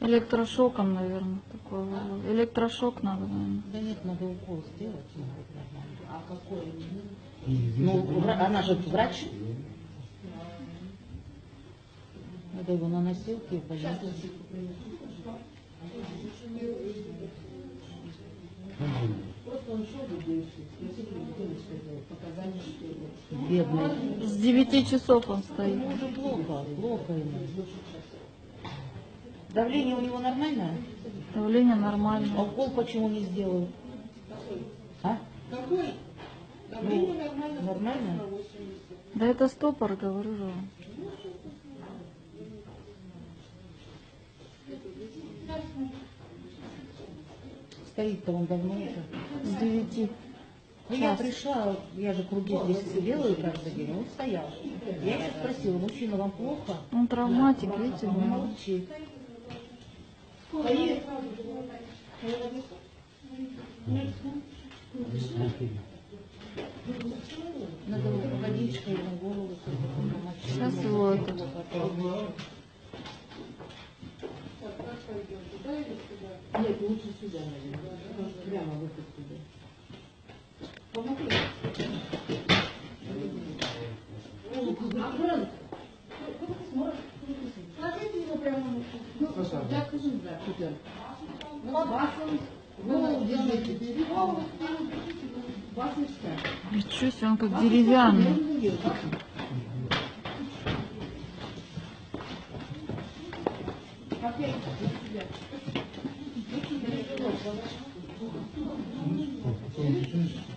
Электрошоком, наверное, такой. Электрошок надо, наверное. Да нет, надо укол сделать. А какой? Ну, она же врач. Надо его на носилке в больницу. Бедный. С 9 часов он стоит. Уже плохо ему. Давление у него нормальное? Давление А нормальное. укол почему не сделают? А? Какой? Давление нормально. Нормально? Да это стопор, говорю же. Стоит-то он давно уже. С 9. Ну, я пришла, я же круги здесь делаю каждый день, он стоял. Я еще спросила, мужчина, вам плохо? Он травматик, видите? Он молчит. Надо водичкой ему голову помочь. Сейчас его это... Нет, лучше сюда, наверное. Прямо выход сюда. Помоги. Аккуратно. Сложите его прямо. Я скажу, да, сюда. Голову держите. Вас и все. Ничего себе, он как деревянный. Опять для себя.